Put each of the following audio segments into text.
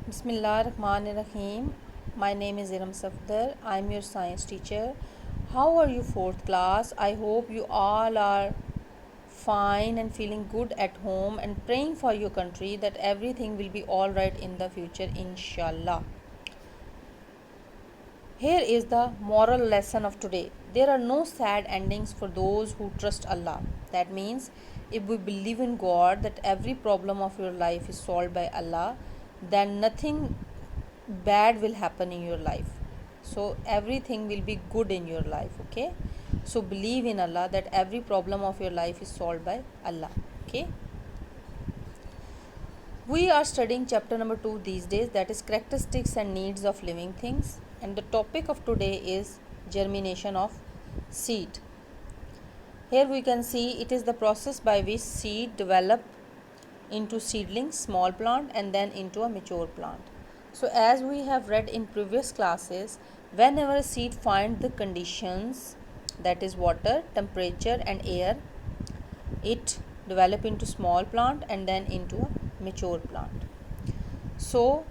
Bismillahirrahmanirrahim. My name is Iram Safdar. I am your science teacher. How are you, fourth class? I hope you all are fine and feeling good at home and praying for your country that everything will be all right in the future, inshallah. Here is the moral lesson of today. There are no sad endings for those who trust Allah. That means if we believe in God that every problem of your life is solved by Allah, then nothing bad will happen in your life. So everything will be good in your life, okay? So believe in Allah that every problem of your life is solved by Allah, okay? We are studying chapter number 2 these days, that is characteristics and needs of living things, and the topic of today is germination of seed. Here we can see it is the process by which seed develop into seedling, small plant, and then into a mature plant. So as we have read in previous classes, whenever a seed finds the conditions, that is water, temperature and air, it develop into small plant and then into a mature plant. So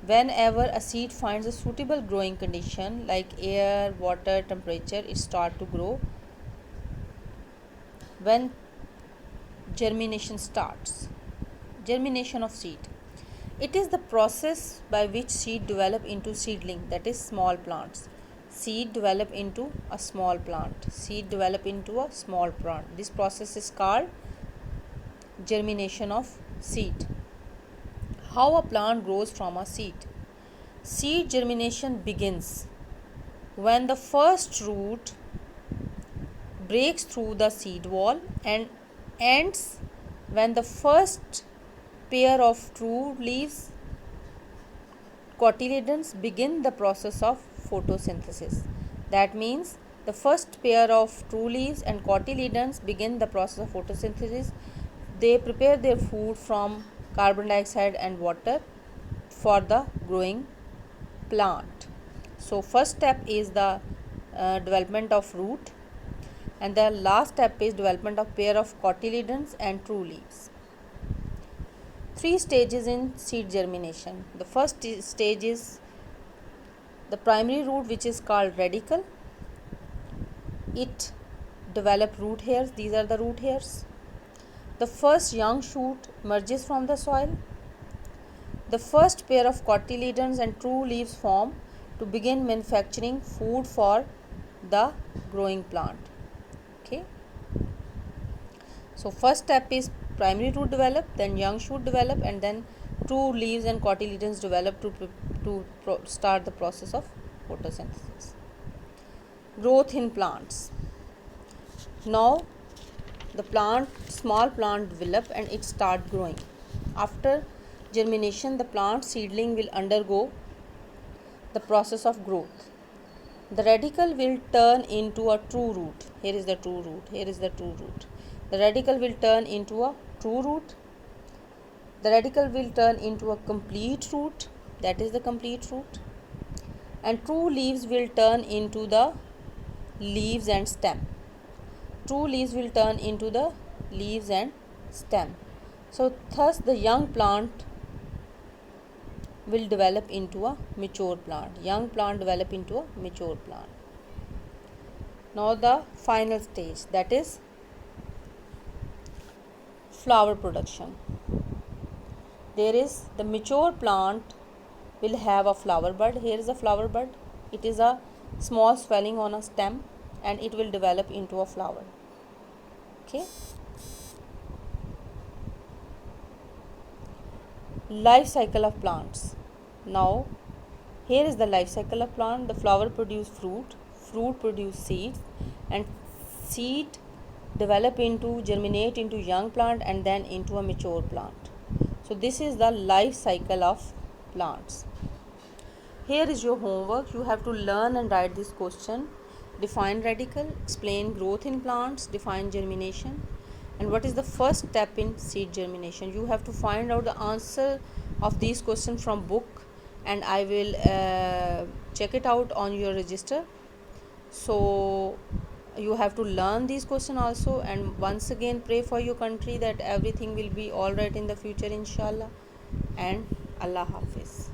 whenever a seed finds a suitable growing condition like air, water, temperature, it start to grow. When germination starts, germination of seed, it is the process by which seed develop into seedling, that is small plants. Seed develop into a small plant, seed develop into a small plant. This process is called germination of seed. How a plant grows from a seed? Seed germination begins when the first root breaks through the seed wall and ends when the first pair of true leaves, cotyledons, begin the process of photosynthesis. That means the first pair of true leaves and cotyledons begin the process of photosynthesis. They prepare their food from carbon dioxide and water for the growing plant. So first step is the development of root, and the last step is development of pair of cotyledons and true leaves. 3 stages in seed germination. The first stage is the primary root, which is called radicle. It develop root hairs. These are the root hairs. The first young shoot emerges from the soil. The first pair of cotyledons and true leaves form to begin manufacturing food for the growing plant. Okay. So first step is primary root develop, then young shoot develop, and then true leaves and cotyledons develop to start the process of photosynthesis. Growth in plants. Now the small plant develop and it start growing. After germination, the plant seedling will undergo the process of growth. The radicle will turn into a true root. Here is the true root. Here is the true root. The radicle will turn into a true root. The radicle will turn into a complete root. That is the complete root. And true leaves will turn into the leaves and stem. True leaves will turn into the leaves and stem. So thus the young plant will develop into a mature plant. Young plant develop into a mature plant. Now the final stage, that is flower production. There is the mature plant will have a flower bud. Here is a flower bud. It is a small swelling on a stem and it will develop into a flower. Okay. Life cycle of plants. Now here is the life cycle of plant. The flower produce fruit, fruit produce seeds, and seed develop into, germinate into young plant and then into a mature plant. So this is the life cycle of plants. Here is your homework. You have to learn and write this question. Define radicle, explain growth in plants, define germination, and what is the first step in seed germination. You have to find out the answer of these questions from book, and I will check it out on your register. So you have to learn these questions also, and once again pray for your country that everything will be all right in the future, inshallah. And Allah Hafiz.